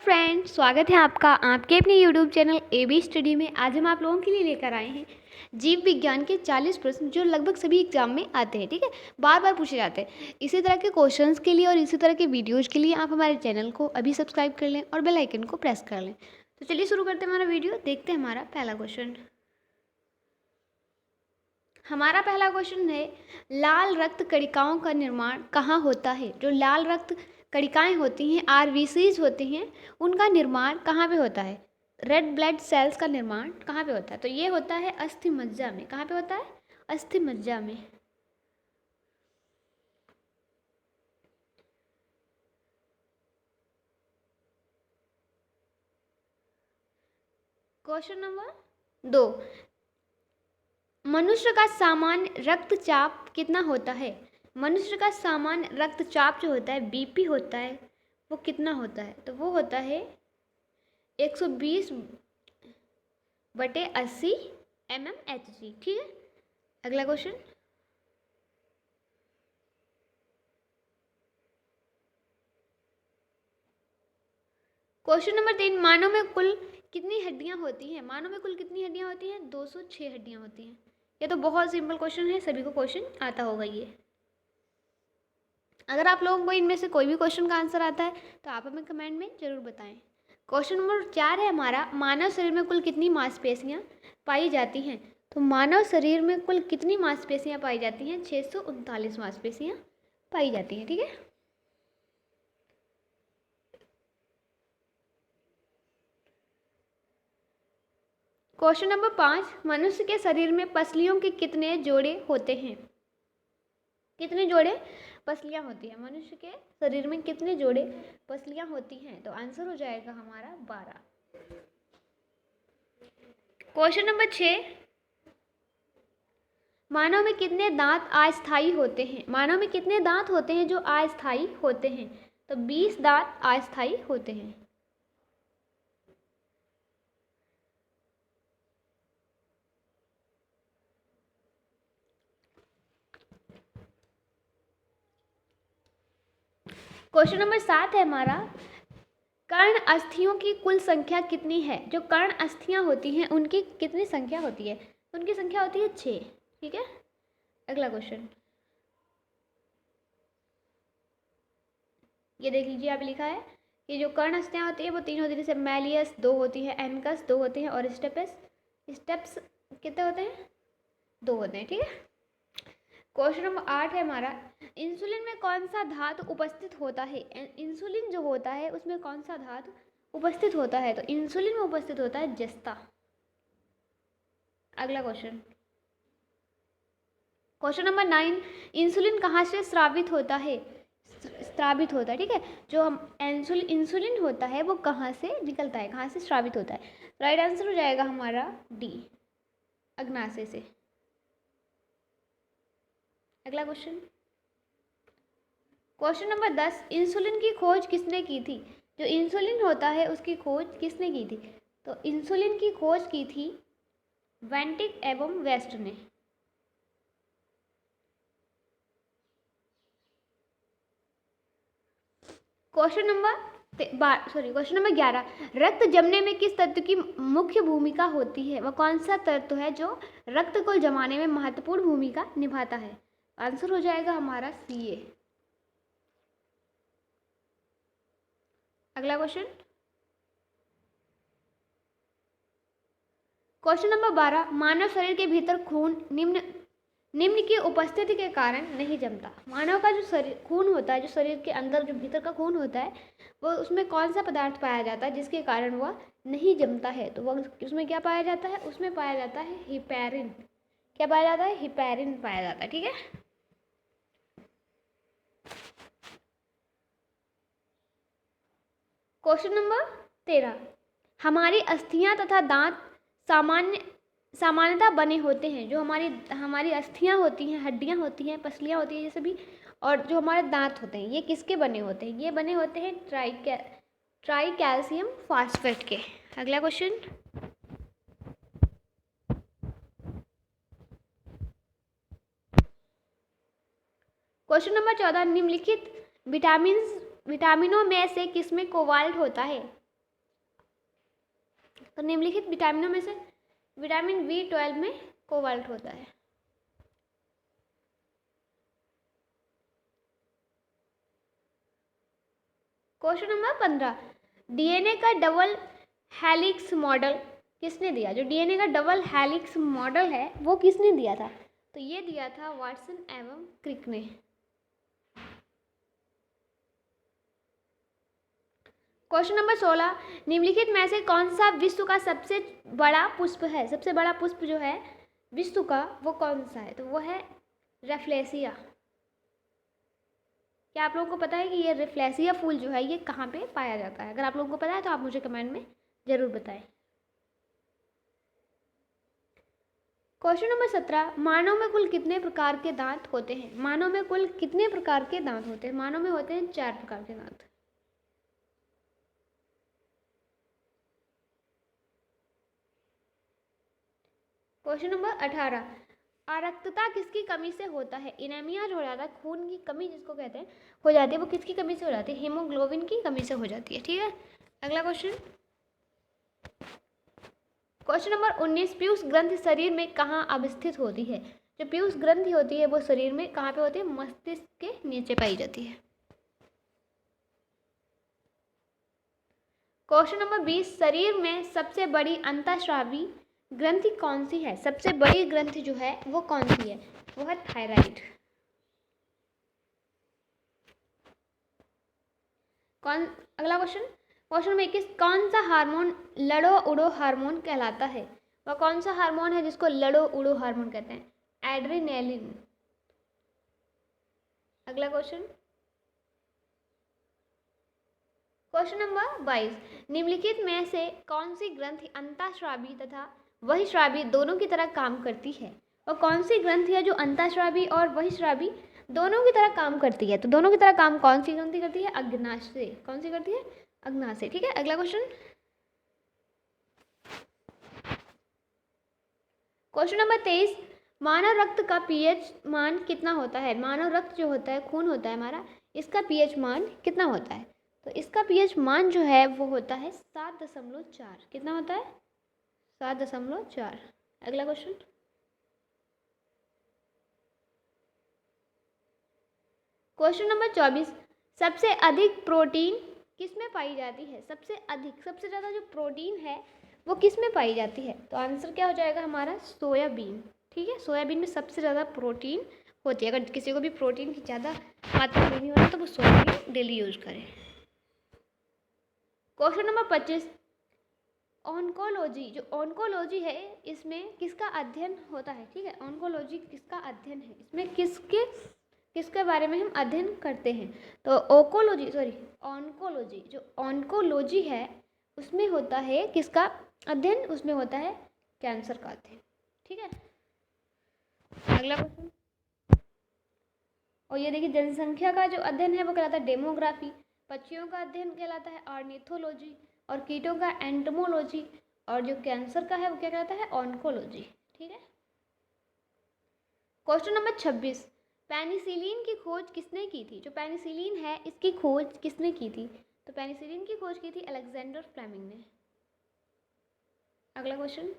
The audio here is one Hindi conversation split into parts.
फ्रेंड, स्वागत है आपका आपके अपने यूट्यूब चैनल AB स्टडी में। आज हम आप लोगों के लिए लेकर आए हैं जीव विज्ञान के 40 प्रश्न जो लगभग सभी एग्जाम में आते हैं। ठीक है, बार बार पूछे जाते हैं। इसी तरह के क्वेश्चंस के लिए और इसी तरह के वीडियोज़ के लिए आप हमारे चैनल को अभी सब्सक्राइब कर लें और बेल आइकन को प्रेस कर लें। तो चलिए शुरू करते हैं हमारा वीडियो। देखते हैं हमारा पहला क्वेश्चन। हमारा पहला क्वेश्चन है, लाल रक्त कणिकाओं का निर्माण कहाँ होता है? जो लाल रक्त कणिकाएं होती हैं, RBCs होती हैं, उनका निर्माण कहाँ पे होता है? रेड ब्लड सेल्स का निर्माण कहाँ पे होता है? तो ये होता है अस्थि मज्जा में। कहाँ पे होता है? अस्थि मज्जा में। क्वेश्चन नंबर 2, मनुष्य का सामान्य रक्तचाप कितना होता है? मनुष्य का सामान्य रक्तचाप जो होता है, BP होता है, वो कितना होता है? तो वो होता है 120/80 mmHg। ठीक है, अगला क्वेश्चन। क्वेश्चन नंबर 3, मानव में कुल कितनी हड्डियां होती हैं? मानव में कुल कितनी हड्डियां होती हैं? 206 हड्डियां होती हैं। ये तो बहुत सिंपल क्वेश्चन है, सभी को क्वेश्चन आता होगा ये। अगर आप लोगों को इनमें से कोई भी क्वेश्चन का आंसर आता है तो आप हमें कमेंट में जरूर बताएं। क्वेश्चन नंबर 4 है हमारा, मानव शरीर में कुल कितनी मांसपेशियां पाई जाती हैं? तो मानव शरीर में कुल कितनी मांसपेशियां पाई जाती हैं? 639 मांसपेशियां पाई जाती हैं। ठीक है, क्वेश्चन नंबर 5, मनुष्य के शरीर में पसलियों के कितने जोड़े होते हैं? कितने जोड़े पसलियां होती हैं? मनुष्य के शरीर में कितने जोड़े पसलियां होती हैं? तो आंसर हो जाएगा हमारा 12। क्वेश्चन नंबर 6, मानव में कितने दांत अस्थायी होते हैं? मानव में कितने दांत होते हैं जो अस्थायी होते हैं? तो 20 दांत अस्थायी होते हैं। क्वेश्चन नंबर 7 है हमारा, कर्ण अस्थियों की कुल संख्या कितनी है? जो कर्ण अस्थियां होती हैं उनकी कितनी संख्या होती है? उनकी संख्या होती है 6। ठीक है, अगला क्वेश्चन। ये देख लीजिए, आप लिखा है कि जो कर्ण अस्थियां होती है वो 3 होती है, जैसे मैलियस 2 होती है, एनकस 2 होती हैं और स्टेप्स कितने होते हैं? 2 होते हैं। ठीक है, क्वेश्चन नंबर 8 है हमारा, इंसुलिन में कौन सा धातु उपस्थित होता है? इंसुलिन जो होता है उसमें कौन सा धातु उपस्थित होता है? तो इंसुलिन में उपस्थित होता है जस्ता। अगला क्वेश्चन। क्वेश्चन नंबर 9, इंसुलिन कहाँ से स्रावित होता है? स्रावित होता है। ठीक है, जो हम इंसुलिन होता है वो कहाँ से निकलता है, कहाँ से स्रावित होता है? राइट आंसर हो जाएगा हमारा डी, अग्नाशय से। अगला क्वेश्चन। क्वेश्चन नंबर 10, इंसुलिन की खोज किसने की थी? जो इंसुलिन होता है उसकी खोज किसने की थी? तो इंसुलिन की खोज की थी वेंटिक एवं वेस्ट ने। क्वेश्चन नंबर 11, रक्त जमने में किस तत्व की मुख्य भूमिका होती है? वह कौन सा तत्व है जो रक्त को जमाने में महत्वपूर्ण भूमिका निभाता है? आंसर हो जाएगा हमारा Ca। अगला क्वेश्चन। क्वेश्चन नंबर 12, मानव शरीर के भीतर खून निम्न की उपस्थिति के कारण नहीं जमता। मानव का जो शरीर खून होता है, जो शरीर के अंदर जो भीतर का खून होता है, वो उसमें कौन सा पदार्थ पाया जाता है जिसके कारण वह नहीं जमता है? तो वह उसमें क्या पाया जाता है? उसमें पाया जाता है हिपैरिन। क्या पाया जाता है? हिपैरिन पाया जाता है। ठीक है, क्वेश्चन नंबर 13, हमारी अस्थियां तथा दांत सामान्यतः बने होते हैं। जो हमारी अस्थियां होती हैं, हड्डियां होती हैं, पसलियां होती हैं, ये सभी, और जो हमारे दांत होते हैं, ये किसके बने होते हैं? ये बने होते हैं ट्राई कैल्शियम फास्फेट के। अगला क्वेश्चन। क्वेश्चन नंबर 14, निम्नलिखित विटामिनों में से किसमें कोबाल्ट होता है? तो निम्नलिखित विटामिनों में से विटामिन B12 में कोबाल्ट होता है। क्वेश्चन नंबर 15, डीएनए का डबल हेलिक्स मॉडल किसने दिया? जो डीएनए का डबल हेलिक्स मॉडल है वो किसने दिया था? तो ये दिया था वाटसन एवं क्रिक ने। क्वेश्चन नंबर 16, निम्नलिखित में से कौन सा विश्व का सबसे बड़ा पुष्प है? सबसे बड़ा पुष्प जो है विश्व का वो कौन सा है? तो वो है रेफ्लेसिया। क्या आप लोगों को पता है कि ये रेफ्लेसिया फूल जो है ये कहाँ पे पाया जाता है? अगर आप लोगों को पता है तो आप मुझे कमेंट में जरूर बताएं। क्वेश्चन नंबर 17, मानव में कुल कितने प्रकार के दांत होते हैं? मानव में कुल कितने प्रकार के दांत होते हैं? मानव में होते हैं 4 प्रकार के दांत। क्वेश्चन नंबर 18, आरक्तता किसकी कमी से होता है? इनेमिया जो हो जाता है, खून की कमी जिसको कहते हैं, हो जाती है, वो किसकी कमी से हो जाती है? हीमोग्लोबिन की कमी से हो जाती है। ठीक है, अगला क्वेश्चन। क्वेश्चन नंबर 19, पीयूष ग्रंथि शरीर में कहाँ अवस्थित होती है? जो पीयूष ग्रंथि होती है वो शरीर में कहाँ पे होती है? मस्तिष्क के नीचे पाई जाती है। क्वेश्चन नंबर 20, शरीर में सबसे बड़ी अंतःस्रावी ग्रंथि कौन सी है? सबसे बड़ी ग्रंथि जो है वो कौन सी है? वो है थायराइड। कौन अगला क्वेश्चन। क्वेश्चन नंबर 21, कौन सा हार्मोन लड़ो उड़ो हार्मोन कहलाता है? वह कौन सा हार्मोन है जिसको लड़ो उड़ो हार्मोन कहते हैं? एड्रेनालिन। अगला क्वेश्चन। क्वेश्चन नंबर 22, निम्नलिखित में से कौन सी ग्रंथि अंतःस्रावी तथा बहिःस्रावी दोनों की तरह काम करती है? और कौन सी ग्रंथि है जो अंतःस्रावी और बहिःस्रावी दोनों की तरह काम करती है? तो दोनों की तरह काम कौन सी ग्रंथि करती है? अग्नाशय। कौन सी करती है? अग्नाशय। ठीक है, अगला क्वेश्चन। क्वेश्चन नंबर 23, मानव रक्त का पीएच मान कितना होता है? मानव रक्त जो होता है, खून होता है हमारा, इसका पीएच मान कितना होता है? तो इसका पीएच मान जो है वो होता है 7.4। कितना होता है? 7.4। अगला क्वेश्चन। क्वेश्चन नंबर 24, सबसे अधिक प्रोटीन किस में पाई जाती है? सबसे अधिक, सबसे ज़्यादा जो प्रोटीन है वो किस में पाई जाती है? तो आंसर क्या हो जाएगा हमारा? सोयाबीन। ठीक है, सोयाबीन में सबसे ज़्यादा प्रोटीन होती है। अगर किसी को भी प्रोटीन की ज़्यादा मात्रा लेनी हो तो वो सोयाबीन डेली यूज करें। क्वेश्चन नंबर 25, ऑन्कोलॉजी, जो ऑन्कोलॉजी है इसमें किसका अध्ययन होता है? ठीक है, ऑन्कोलॉजी किसका अध्ययन है? इसमें किसके बारे में हम अध्ययन करते हैं? तो ऑन्कोलॉजी, जो ऑन्कोलॉजी है उसमें होता है किसका अध्ययन? उसमें होता है कैंसर का अध्ययन। ठीक है, अगला क्वेश्चन। और ये देखिए, जनसंख्या का जो अध्ययन है वो कहलाता है डेमोग्राफी, पक्षियों का अध्ययन कहलाता है ऑर्निथोलॉजी, और कीटों का एंटोमोलॉजी, और जो कैंसर का है वो क्या कहलाता है? ऑन्कोलॉजी। ठीक है, क्वेश्चन नंबर 26, पेनिसिलिन की खोज किसने की थी? जो पेनिसिलिन है इसकी खोज किसने की थी? तो पेनिसिलिन की खोज की थी अलेक्जेंडर फ्लेमिंग ने। अगला क्वेश्चन।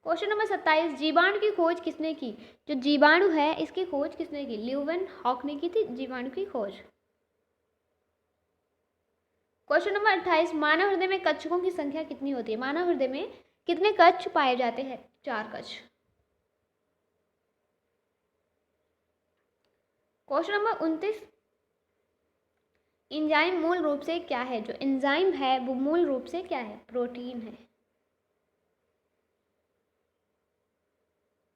क्वेश्चन नंबर 27, जीवाणु की खोज किसने की? जो जीवाणु है इसकी खोज किसने की? ल्यूवेन हॉक ने की थी जीवाणु की खोज। क्वेश्चन नंबर 28, मानव हृदय में कच्छों की संख्या कितनी होती है? मानव हृदय में कितने कच्छ पाए जाते हैं? 4 कच्छ। क्वेश्चन नंबर 29, एंजाइम मूल रूप से क्या है? जो एंजाइम है वो मूल रूप से क्या है? प्रोटीन है।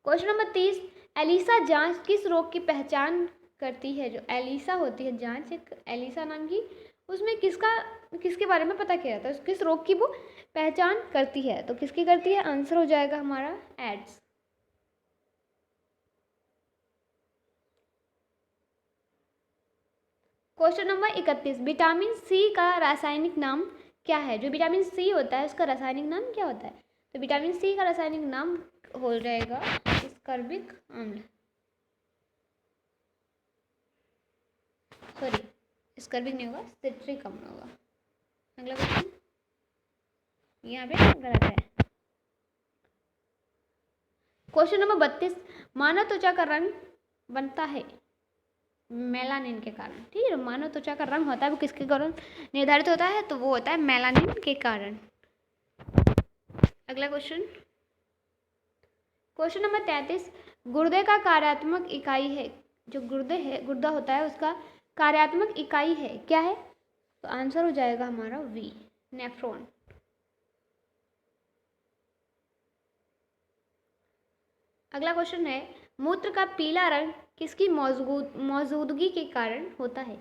क्वेश्चन नंबर 30, एलिसा जांच किस रोग की पहचान करती है? जो एलिसा होती है जांच, एक एलिसा नाम की, उसमें किसके बारे में पता किया जाता है? किस रोग की वो पहचान करती है? तो किसकी करती है? आंसर हो जाएगा हमारा AIDS. Question number 31, vitamin C का रासायनिक नाम क्या है? जो विटामिन सी होता है उसका रासायनिक नाम क्या होता है? तो विटामिन सी का रासायनिक नाम हो जाएगा स्कर्बिक अम्ल। सॉरी, स्कर्बिक नहीं होगा, सिट्रिक अम्ल होगा। अगला क्वेश्चन, यहाँ पे गलत है। क्वेश्चन नंबर 32, मानव त्वचा का रंग बनता है मेलानिन के कारण। ठीक है, मानव त्वचा का रंग होता है वो किसके कारण निर्धारित होता है, तो वो होता है मेलानिन के कारण। अगला क्वेश्चन, क्वेश्चन नंबर 33, गुर्दे का कार्यात्मक इकाई है, जो गुर्दा होता है उसका कार्यात्मक इकाई है क्या है, तो आंसर हो जाएगा हमारा वी, नेफ्रॉन। अगला क्वेश्चन है, मूत्र का पीला रंग किसकी मौजूदगी के कारण होता है।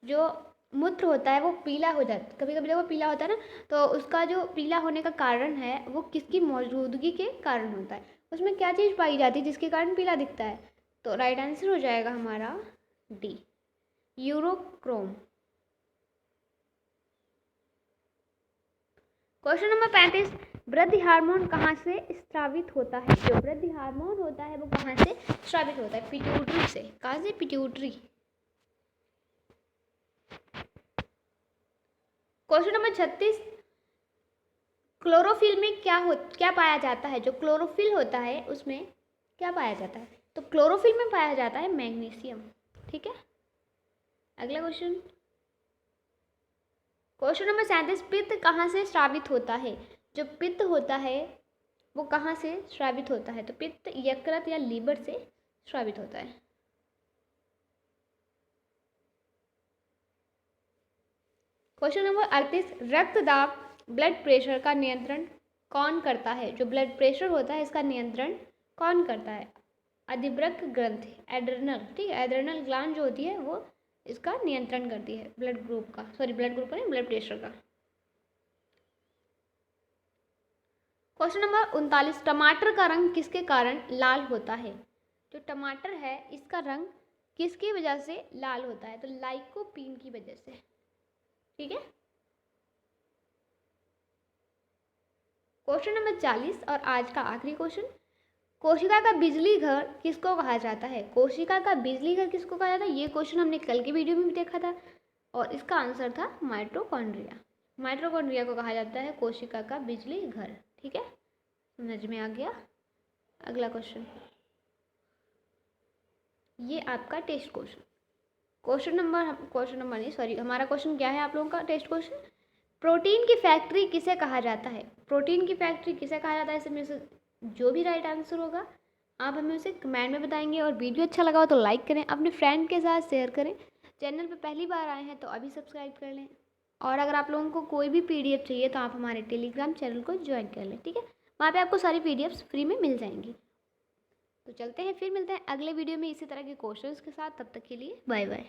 जो मूत्र होता है वो पीला हो जाता है, कभी कभी देखो पीला होता है ना, तो उसका जो पीला होने का कारण है वो किसकी मौजूदगी के कारण होता है। उसमें क्या चीज़ पाई जाती है जिसके कारण पीला दिखता है, तो राइट आंसर हो जाएगा हमारा डी, यूरोक्रोम। क्वेश्चन नंबर 35, वृद्धि हार्मोन कहाँ से स्रावित होता है। जो वृद्धि हार्मोन होता है वो कहाँ से स्रावित होता है, पिट्यूटरी से। कहाँ से, पिट्यूटरी। क्वेश्चन नंबर 36, क्लोरोफिल में क्या पाया जाता है। जो क्लोरोफिल होता है उसमें क्या पाया जाता है, तो क्लोरोफिल में पाया जाता है मैग्नीशियम। ठीक है, अगला क्वेश्चन, क्वेश्चन नंबर 37, पित्त कहाँ से स्रावित होता है। जो पित्त होता है वो कहाँ से स्रावित होता है, तो पित्त यकृत या लीवर से स्रावित होता है। क्वेश्चन नंबर 38, रक्तदाब ब्लड प्रेशर का नियंत्रण कौन करता है। जो ब्लड प्रेशर होता है इसका नियंत्रण कौन करता है, अधिवृक्क ग्रंथि, एड्रेनल। ठीक है, एड्रेनल ग्लैंड जो होती है वो इसका नियंत्रण करती है, ब्लड ग्रुप का नहीं, ब्लड प्रेशर का। क्वेश्चन नंबर 39, टमाटर का रंग किसके कारण लाल होता है। जो टमाटर है इसका रंग किसकी वजह से लाल होता है, तो लाइकोपीन की वजह से। ठीक है, क्वेश्चन नंबर 40 और आज का आखिरी क्वेश्चन, कोशिका का बिजली घर किसको कहा जाता है। कोशिका का बिजली घर किसको कहा जाता है, ये क्वेश्चन हमने कल की वीडियो में भी देखा था और इसका आंसर था माइटोकॉन्ड्रिया। माइटोकॉन्ड्रिया को कहा जाता है कोशिका का बिजली घर। ठीक है, समझ में आ गया। अगला क्वेश्चन, ये आपका टेस्ट क्वेश्चन, हमारा क्वेश्चन क्या है आप लोगों का टेस्ट क्वेश्चन, प्रोटीन की फैक्ट्री किसे कहा जाता है। प्रोटीन की फैक्ट्री किसे कहा जाता है, इसमें से जो भी राइट आंसर होगा आप हमें उसे कमेंट में बताएंगे। और वीडियो अच्छा लगा हो तो लाइक करें, अपने फ्रेंड के साथ शेयर करें। चैनल पे पहली बार आए हैं तो अभी सब्सक्राइब कर लें। और अगर आप लोगों को कोई भी PDF चाहिए तो आप हमारे टेलीग्राम चैनल को ज्वाइन कर लें। ठीक है, वहाँ पे आपको सारी PDFs फ्री में मिल जाएंगी। तो चलते हैं, फिर मिलते हैं अगले वीडियो में इसी तरह के क्वेश्चंस के साथ। तब तक के लिए बाय बाय।